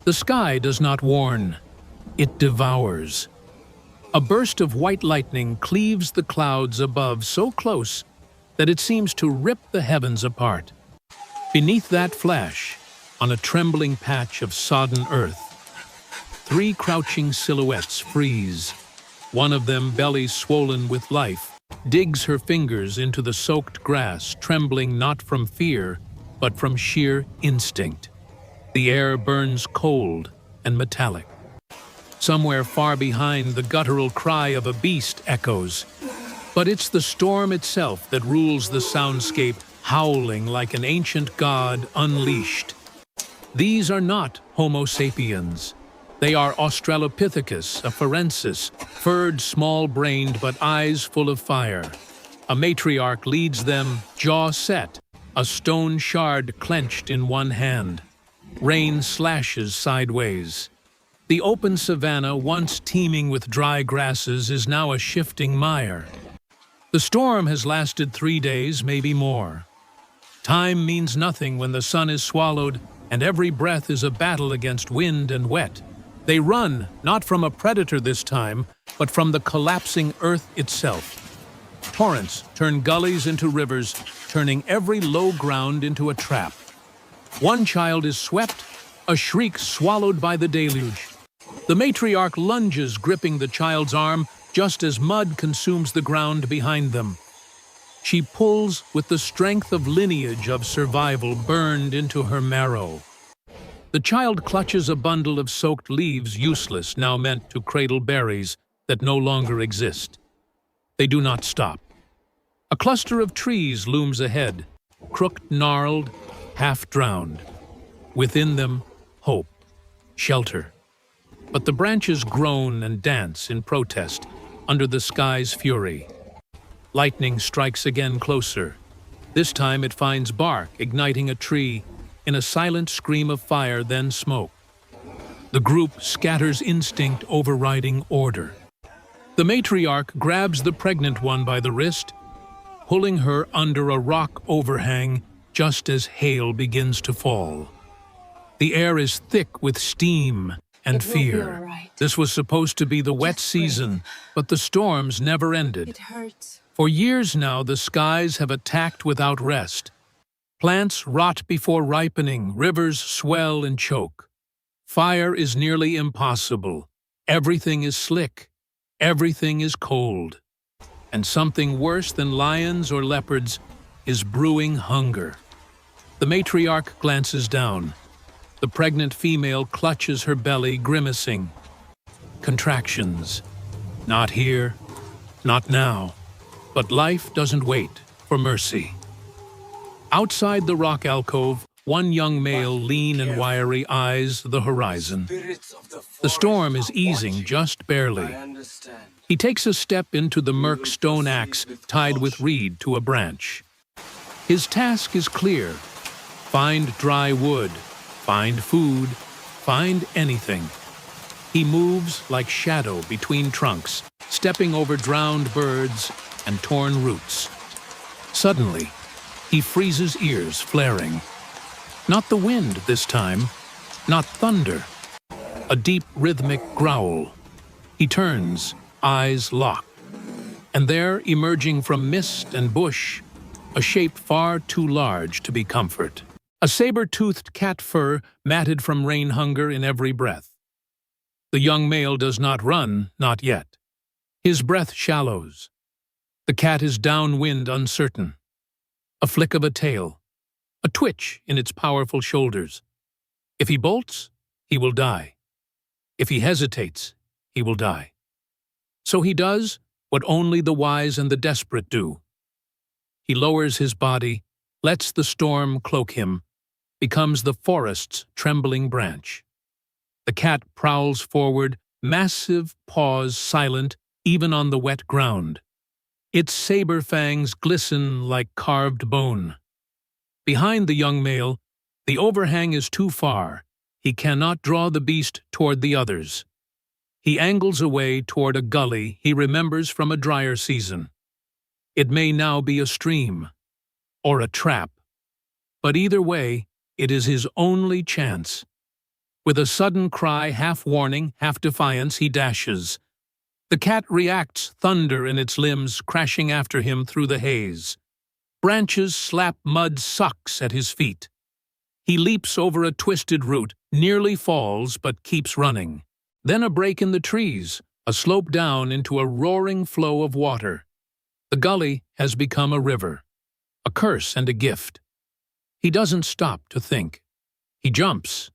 The sky does not warn, it devours. A burst of white lightning cleaves the clouds above so close that it seems to rip the heavens apart. Beneath that flash, on a trembling patch of sodden earth, 3 crouching silhouettes freeze. One of them, belly swollen with life, digs her fingers into the soaked grass, trembling not from fear, but from sheer instinct. The air burns cold and metallic. Somewhere far behind, the guttural cry of a beast echoes. But it's the storm itself that rules the soundscape, howling like an ancient god unleashed. These are not Homo sapiens. They are Australopithecus, a forensis, furred, small-brained, but eyes full of fire. A matriarch leads them, jaw set, a stone shard clenched in one hand. Rain slashes sideways. The open savanna, once teeming with dry grasses, is now a shifting mire. The storm has lasted 3 days, maybe more. Time means nothing when the sun is swallowed, and every breath is a battle against wind and wet. They run, not from a predator this time, but from the collapsing earth itself. Torrents turn gullies into rivers, turning every low ground into a trap. One child is swept, a shriek swallowed by the deluge. The matriarch lunges, gripping the child's arm, just as mud consumes the ground behind them. She pulls with the strength of lineage of survival burned into her marrow. The child clutches a bundle of soaked leaves, useless, now meant to cradle berries that no longer exist. They do not stop. A cluster of trees looms ahead, crooked, gnarled, half-drowned. Within them, hope, shelter. But the branches groan and dance in protest under the sky's fury. Lightning strikes again closer. This time it finds bark, igniting a tree, in a silent scream of fire, then smoke. The group scatters, instinct overriding order. The matriarch grabs the pregnant one by the wrist, pulling her under a rock overhang just as hail begins to fall. The air is thick with steam and fear. Right. This was supposed to be the wet season, but the storms never ended. It hurts. For years now, the skies have attacked without rest. Plants rot before ripening, rivers swell and choke. Fire is nearly impossible. Everything is slick. Everything is cold. And something worse than lions or leopards is brewing hunger. The matriarch glances down. The pregnant female clutches her belly, grimacing. Contractions. Not here, not now. But life doesn't wait for mercy. Outside the rock alcove, one young male, lean and wiry, eyes the horizon. The storm is easing just barely. He takes a step into the murk stone axe tied with reed to a branch. His task is clear. Find dry wood, find food, find anything. He moves like shadow between trunks, stepping over drowned birds and torn roots. Suddenly, he freezes, ears flaring. Not the wind this time, not thunder. A deep rhythmic growl. He turns, eyes locked. And there, emerging from mist and bush, a shape far too large to be comfort. A saber-toothed cat fur matted from rain hunger in every breath. The young male does not run, not yet. His breath shallows. The cat is downwind, uncertain. A flick of a tail, a twitch in its powerful shoulders. If he bolts, he will die. If he hesitates, he will die. So he does what only the wise and the desperate do. He lowers his body, lets the storm cloak him, becomes the forest's trembling branch. The cat prowls forward, massive paws silent even on the wet ground. Its saber fangs glisten like carved bone. Behind the young male, the overhang is too far. He cannot draw the beast toward the others. He angles away toward a gully he remembers from a drier season. It may now be a stream, or a trap. But either way, it is his only chance. With a sudden cry, half warning, half defiance, he dashes. The cat reacts, thunder in its limbs crashing after him through the haze. Branches slap, mud sucks at his feet. He leaps over a twisted root, nearly falls but keeps running. Then a break in the trees, a slope down into a roaring flow of water. The gully has become a river, a curse and a gift. He doesn't stop to think. He jumps.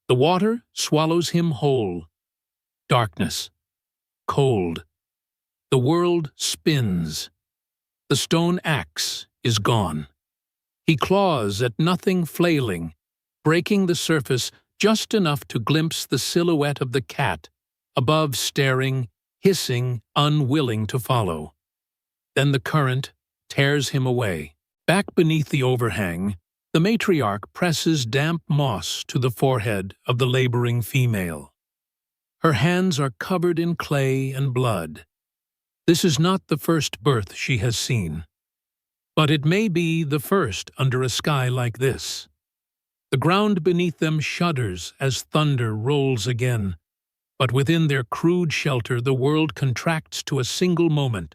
The water swallows him whole. Darkness. Cold. The world spins. The stone axe is gone. He claws at nothing, flailing, breaking the surface just enough to glimpse the silhouette of the cat, above staring, hissing, unwilling to follow. Then the current tears him away. Back beneath the overhang, the matriarch presses damp moss to the forehead of the laboring female. Her hands are covered in clay and blood. This is not the first birth she has seen, but it may be the first under a sky like this. The ground beneath them shudders as thunder rolls again, but within their crude shelter the world contracts to a single moment,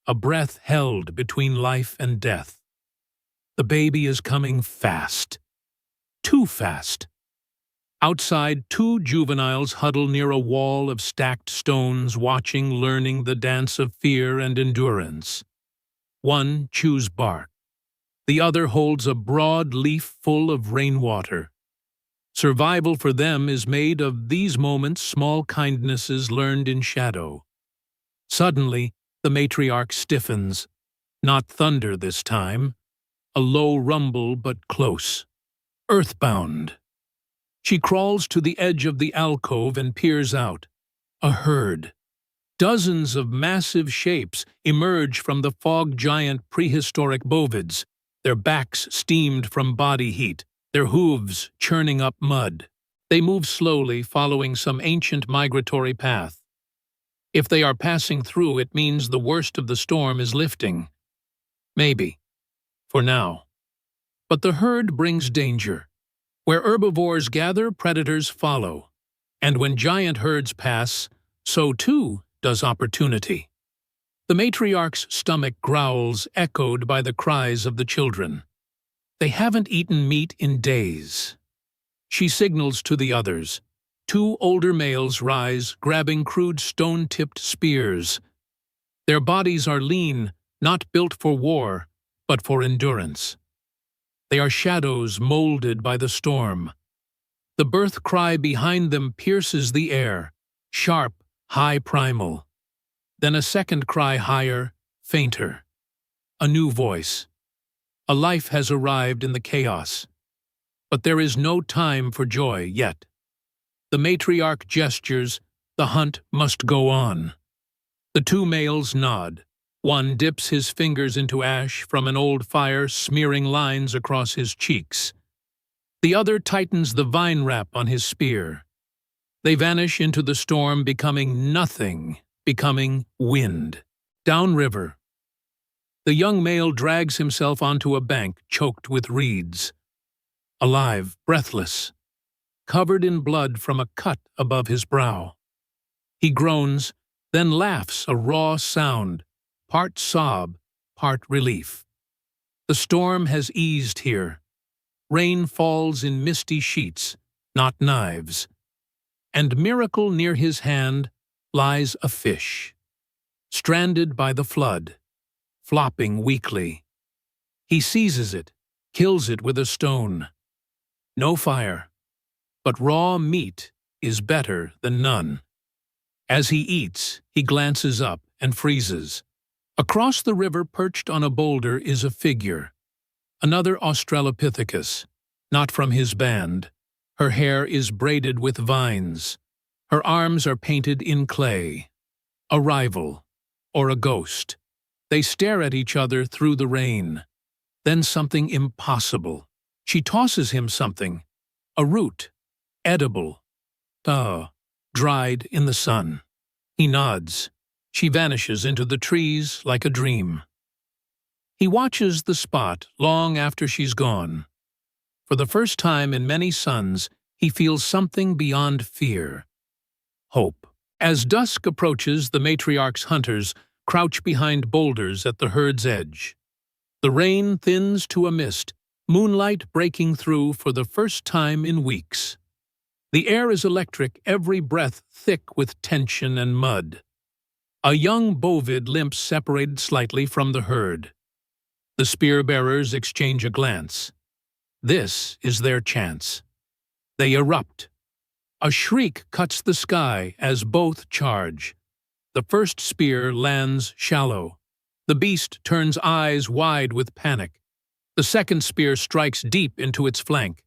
a breath held between life and death. The baby is coming fast. Too fast. Outside, two juveniles huddle near a wall of stacked stones, watching, learning the dance of fear and endurance. One chews bark. The other holds a broad leaf full of rainwater. Survival for them is made of these moments, small kindnesses learned in shadow. Suddenly, the matriarch stiffens. Not thunder this time. A low rumble, but close. Earthbound. She crawls to the edge of the alcove and peers out. A herd. Dozens of massive shapes emerge from the fog-giant prehistoric bovids, their backs steamed from body heat, their hooves churning up mud. They move slowly, following some ancient migratory path. If they are passing through, it means the worst of the storm is lifting. Maybe. For now. But the herd brings danger. Where herbivores gather, predators follow. And when giant herds pass, so too does opportunity. The matriarch's stomach growls, echoed by the cries of the children. They haven't eaten meat in days. She signals to the others. Two older males rise, grabbing crude stone-tipped spears. Their bodies are lean, not built for war, but for endurance. They are shadows molded by the storm. The birth cry behind them pierces the air, sharp, high primal. Then a second cry higher, fainter. A new voice. A life has arrived in the chaos. But there is no time for joy yet. The matriarch gestures, the hunt must go on. The two males nod. One dips his fingers into ash from an old fire, smearing lines across his cheeks. The other tightens the vine wrap on his spear. They vanish into the storm, becoming nothing, becoming wind. Downriver. The young male drags himself onto a bank choked with reeds. Alive, breathless, covered in blood from a cut above his brow. He groans, then laughs, a raw sound, part sob, part relief. The storm has eased here. Rain falls in misty sheets, not knives. And miracle near his hand lies a fish, stranded by the flood, flopping weakly. He seizes it, kills it with a stone. No fire, but raw meat is better than none. As he eats, he glances up and freezes. Across the river, perched on a boulder, is a figure. Another Australopithecus, not from his band. Her hair is braided with vines. Her arms are painted in clay. A rival, or a ghost. They stare at each other through the rain. Then something impossible. She tosses him something. A root. Edible. Dried in the sun. He nods. She vanishes into the trees like a dream. He watches the spot long after she's gone. For the first time in many suns, he feels something beyond fear: hope. As dusk approaches, the matriarch's hunters crouch behind boulders at the herd's edge. The rain thins to a mist, moonlight breaking through for the first time in weeks. The air is electric, every breath thick with tension and mud. A young bovid limps separated slightly from the herd. The spear-bearers exchange a glance. This is their chance. They erupt. A shriek cuts the sky as both charge. The first spear lands shallow. The beast turns eyes wide with panic. The second spear strikes deep into its flank.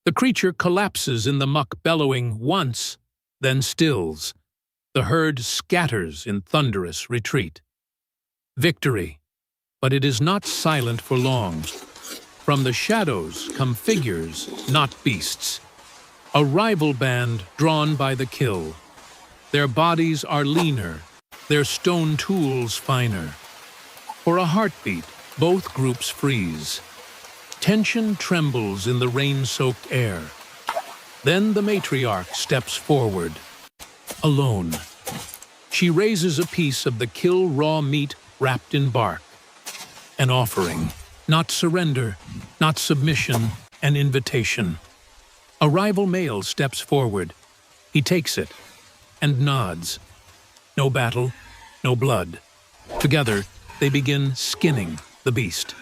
The creature collapses in the muck, bellowing once, then stills. The herd scatters in thunderous retreat. Victory. But it is not silent for long. From the shadows come figures, not beasts. A rival band drawn by the kill. Their bodies are leaner, their stone tools finer. For a heartbeat, both groups freeze. Tension trembles in the rain-soaked air. Then the matriarch steps forward, alone. She raises a piece of the kill-raw meat wrapped in bark. An offering, not surrender, not submission, an invitation. A rival male steps forward. He takes it and nods. No battle, no blood. Together, they begin skinning the beast.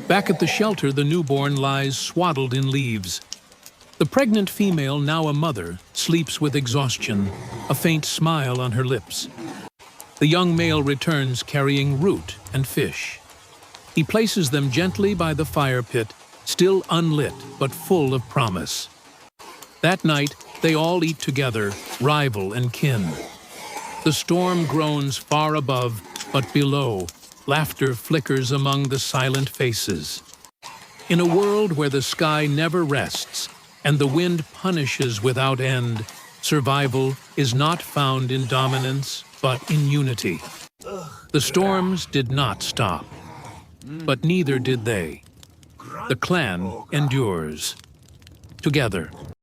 Back at the shelter, the newborn lies swaddled in leaves. The pregnant female, now a mother, sleeps with exhaustion, a faint smile on her lips. The young male returns carrying root and fish. He places them gently by the fire pit, still unlit but full of promise. That night, they all eat together, rival and kin. The storm groans far above, but below, laughter flickers among the silent faces. In a world where the sky never rests and the wind punishes without end, survival is not found in dominance, but in unity. The storms did not stop, but neither did they. The clan endures. Together.